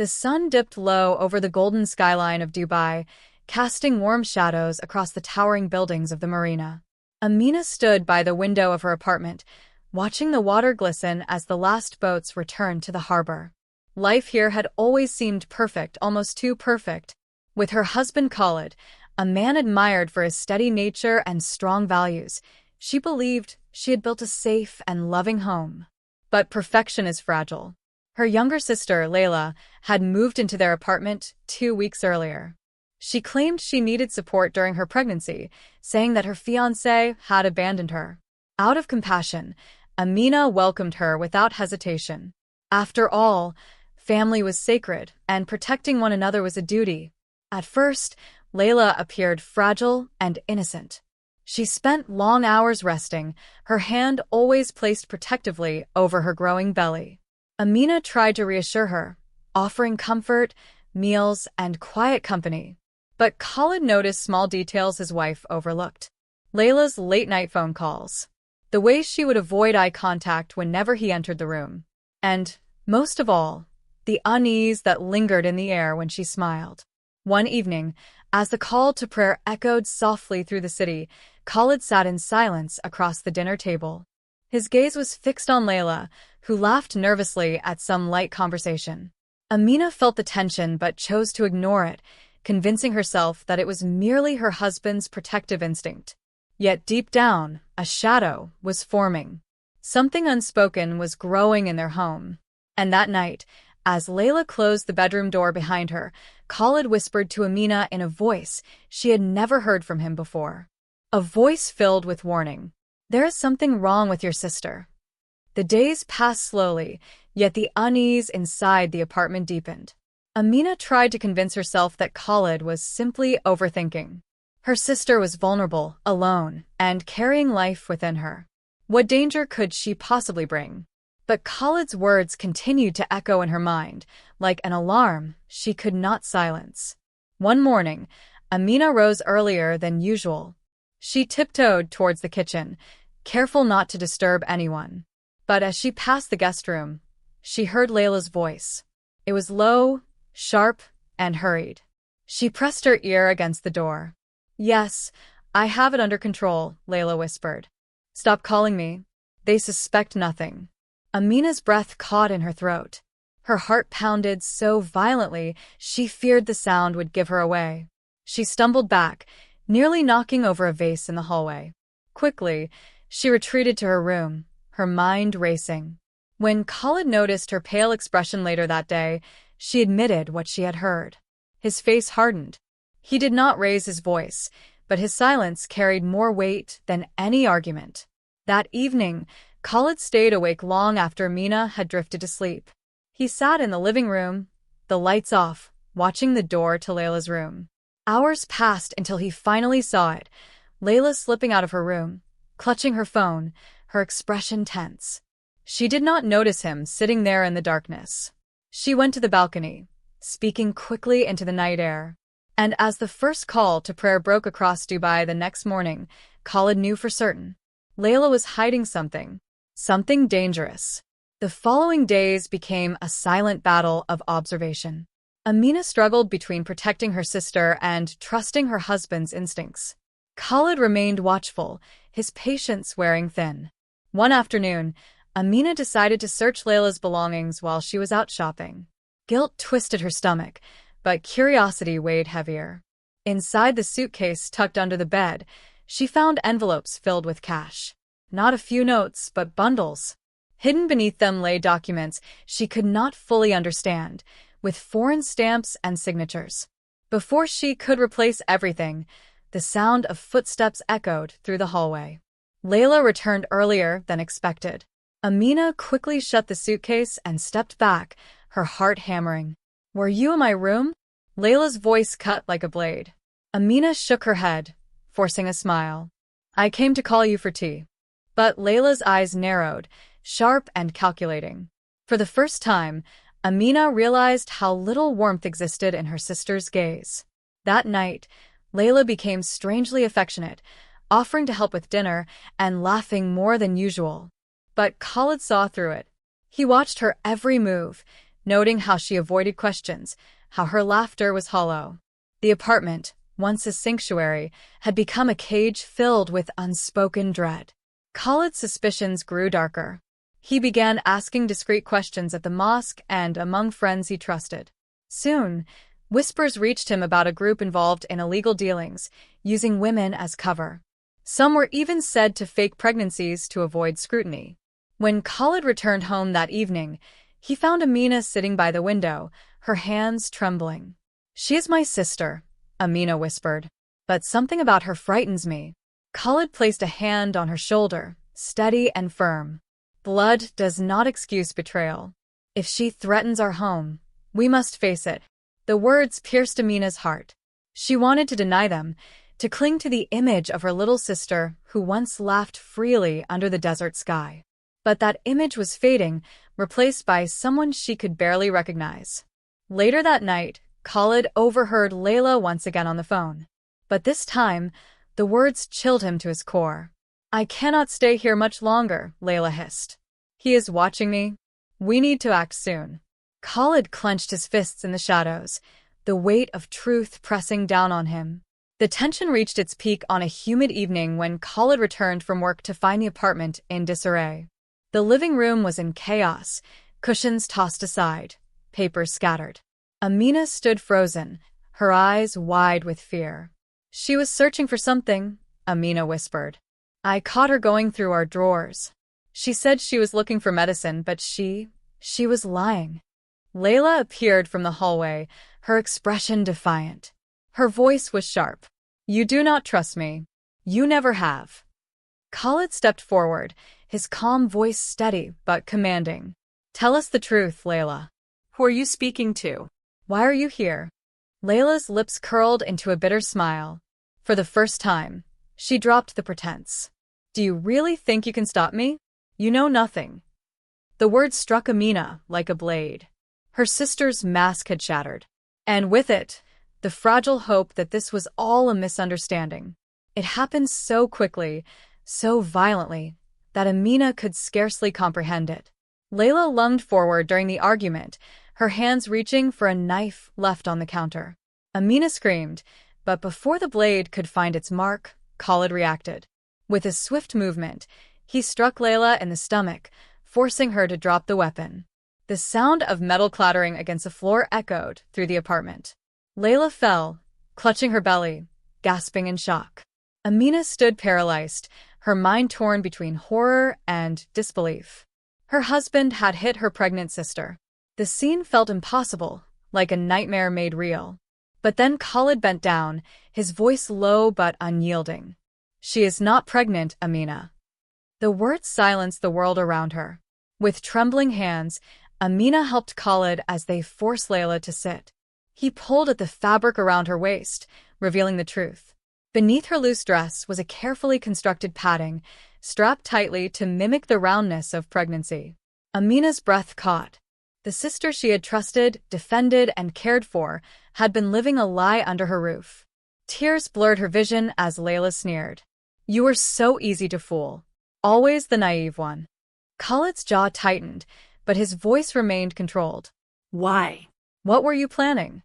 The sun dipped low over the golden skyline of Dubai, casting warm shadows across the towering buildings of the marina. Amina stood by the window of her apartment, watching the water glisten as the last boats returned to the harbor. Life here had always seemed perfect, almost too perfect. With her husband Khalid, a man admired for his steady nature and strong values, she believed she had built a safe and loving home. But perfection is fragile. Her younger sister, Layla, had moved into their apartment 2 weeks earlier. She claimed she needed support during her pregnancy, saying that her fiancé had abandoned her. Out of compassion, Amina welcomed her without hesitation. After all, family was sacred, and protecting one another was a duty. At first, Layla appeared fragile and innocent. She spent long hours resting, her hand always placed protectively over her growing belly. Amina tried to reassure her, offering comfort, meals, and quiet company. But Khalid noticed small details his wife overlooked. Layla's late-night phone calls, the way she would avoid eye contact whenever he entered the room, and, most of all, the unease that lingered in the air when she smiled. One evening, as the call to prayer echoed softly through the city, Khalid sat in silence across the dinner table. His gaze was fixed on Layla, who laughed nervously at some light conversation. Amina felt the tension but chose to ignore it, convincing herself that it was merely her husband's protective instinct. Yet deep down, a shadow was forming. Something unspoken was growing in their home. And that night, as Layla closed the bedroom door behind her, Khalid whispered to Amina in a voice she had never heard from him before. A voice filled with warning. "There is something wrong with your sister." The days passed slowly, yet the unease inside the apartment deepened. Amina tried to convince herself that Khalid was simply overthinking. Her sister was vulnerable, alone, and carrying life within her. What danger could she possibly bring? But Khalid's words continued to echo in her mind, like an alarm she could not silence. One morning, Amina rose earlier than usual. She tiptoed towards the kitchen, careful not to disturb anyone. But as she passed the guest room, she heard Layla's voice. It was low, sharp, and hurried. She pressed her ear against the door. "Yes, I have it under control," Layla whispered. "Stop calling me. They suspect nothing." Amina's breath caught in her throat. Her heart pounded so violently she feared the sound would give her away. She stumbled back, nearly knocking over a vase in the hallway. Quickly, she retreated to her room, her mind racing. When Khalid noticed her pale expression later that day, she admitted what she had heard. His face hardened. He did not raise his voice, but his silence carried more weight than any argument. That evening, Khalid stayed awake long after Amina had drifted to sleep. He sat in the living room, the lights off, watching the door to Layla's room. Hours passed until he finally saw it, Layla slipping out of her room, clutching her phone, her expression tense. She did not notice him sitting there in the darkness. She went to the balcony, speaking quickly into the night air. And as the first call to prayer broke across Dubai the next morning, Khalid knew for certain. Layla was hiding something dangerous. The following days became a silent battle of observation. Amina struggled between protecting her sister and trusting her husband's instincts. Khalid remained watchful, his patience wearing thin. One afternoon, Amina decided to search Layla's belongings while she was out shopping. Guilt twisted her stomach, but curiosity weighed heavier. Inside the suitcase tucked under the bed, she found envelopes filled with cash. Not a few notes, but bundles. Hidden beneath them lay documents she could not fully understand, with foreign stamps and signatures. Before she could replace everything, the sound of footsteps echoed through the hallway. Layla returned earlier than expected. Amina quickly shut the suitcase and stepped back, her heart hammering. "Were you in my room?" Layla's voice cut like a blade. Amina shook her head, forcing a smile. "I came to call you for tea." But Layla's eyes narrowed, sharp and calculating. For the first time, Amina realized how little warmth existed in her sister's gaze. That night, Layla became strangely affectionate, offering to help with dinner and laughing more than usual. But Khalid saw through it. He watched her every move, noting how she avoided questions, how her laughter was hollow. The apartment, once a sanctuary, had become a cage filled with unspoken dread. Khalid's suspicions grew darker. He began asking discreet questions at the mosque and among friends he trusted. Soon, whispers reached him about a group involved in illegal dealings, using women as cover. Some were even said to fake pregnancies to avoid scrutiny. When Khalid returned home that evening, he found Amina sitting by the window, her hands trembling. "She is my sister," Amina whispered. "But something about her frightens me." Khalid placed a hand on her shoulder, steady and firm. "Blood does not excuse betrayal. If she threatens our home, we must face it." The words pierced Amina's heart. She wanted to deny them, to cling to the image of her little sister who once laughed freely under the desert sky. But that image was fading, replaced by someone she could barely recognize. Later that night, Khalid overheard Layla once again on the phone. But this time, the words chilled him to his core. "I cannot stay here much longer," Layla hissed. "He is watching me. We need to act soon." Khalid clenched his fists in the shadows, the weight of truth pressing down on him. The tension reached its peak on a humid evening when Khalid returned from work to find the apartment in disarray. The living room was in chaos, cushions tossed aside, papers scattered. Amina stood frozen, her eyes wide with fear. "She was searching for something," Amina whispered. "I caught her going through our drawers. She said she was looking for medicine, but she was lying." Layla appeared from the hallway, her expression defiant. Her voice was sharp. "You do not trust me. You never have." Khalid stepped forward, his calm voice steady but commanding. "Tell us the truth, Layla. Who are you speaking to? Why are you here?" Layla's lips curled into a bitter smile. For the first time, she dropped the pretense. "Do you really think you can stop me? You know nothing." The words struck Amina like a blade. Her sister's mask had shattered. And with it, the fragile hope that this was all a misunderstanding. It happened so quickly, so violently, that Amina could scarcely comprehend it. Layla lunged forward during the argument, her hands reaching for a knife left on the counter. Amina screamed, but before the blade could find its mark, Khalid reacted. With a swift movement, he struck Layla in the stomach, forcing her to drop the weapon. The sound of metal clattering against the floor echoed through the apartment. Layla fell, clutching her belly, gasping in shock. Amina stood paralyzed, her mind torn between horror and disbelief. Her husband had hit her pregnant sister. The scene felt impossible, like a nightmare made real. But then Khalid bent down, his voice low but unyielding. "She is not pregnant, Amina." The words silenced the world around her. With trembling hands, Amina helped Khalid as they forced Layla to sit. He pulled at the fabric around her waist, revealing the truth. Beneath her loose dress was a carefully constructed padding, strapped tightly to mimic the roundness of pregnancy. Amina's breath caught. The sister she had trusted, defended, and cared for had been living a lie under her roof. Tears blurred her vision as Layla sneered. "You were so easy to fool. Always the naive one." Khalid's jaw tightened, but his voice remained controlled. "Why? "What were you planning?"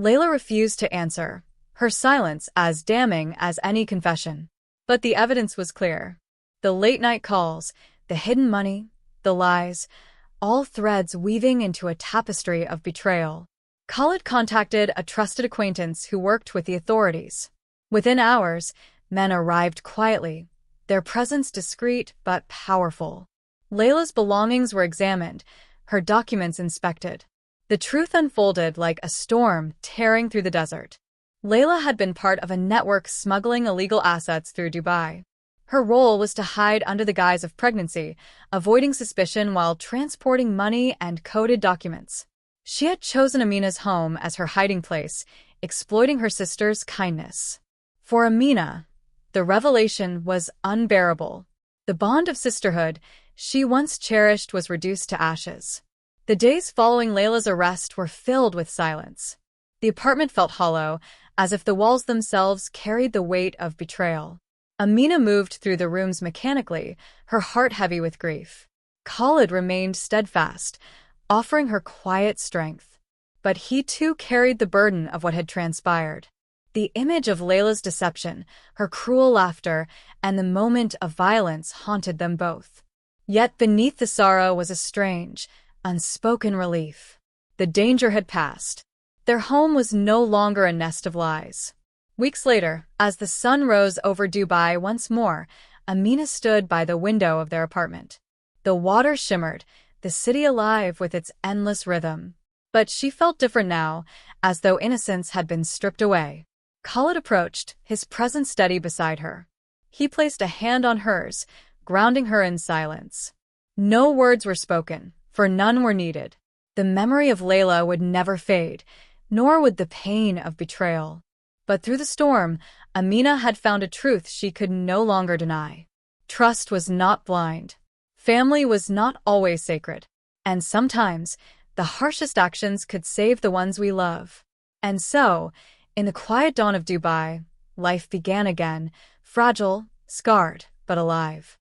Layla refused to answer, her silence as damning as any confession. But the evidence was clear. The late-night calls, the hidden money, the lies, all threads weaving into a tapestry of betrayal. Khalid contacted a trusted acquaintance who worked with the authorities. Within hours, men arrived quietly, their presence discreet but powerful. Layla's belongings were examined, her documents inspected. The truth unfolded like a storm tearing through the desert. Layla had been part of a network smuggling illegal assets through Dubai. Her role was to hide under the guise of pregnancy, avoiding suspicion while transporting money and coded documents. She had chosen Amina's home as her hiding place, exploiting her sister's kindness. For Amina, the revelation was unbearable. The bond of sisterhood she once cherished was reduced to ashes. The days following Layla's arrest were filled with silence. The apartment felt hollow, as if the walls themselves carried the weight of betrayal. Amina moved through the rooms mechanically, her heart heavy with grief. Khalid remained steadfast, offering her quiet strength. But he too carried the burden of what had transpired. The image of Layla's deception, her cruel laughter, and the moment of violence haunted them both. Yet beneath the sorrow was a strange, unspoken relief. The danger had passed. Their home was no longer a nest of lies. Weeks later, as the sun rose over Dubai once more, Amina stood by the window of their apartment. The water shimmered, the city alive with its endless rhythm. But she felt different now, as though innocence had been stripped away. Khalid approached, his presence steady beside her. He placed a hand on hers, grounding her in silence. No words were spoken, for none were needed. The memory of Layla would never fade, nor would the pain of betrayal. But through the storm, Amina had found a truth she could no longer deny. Trust was not blind. Family was not always sacred. And sometimes, the harshest actions could save the ones we love. And so, in the quiet dawn of Dubai, life began again, fragile, scarred, but alive.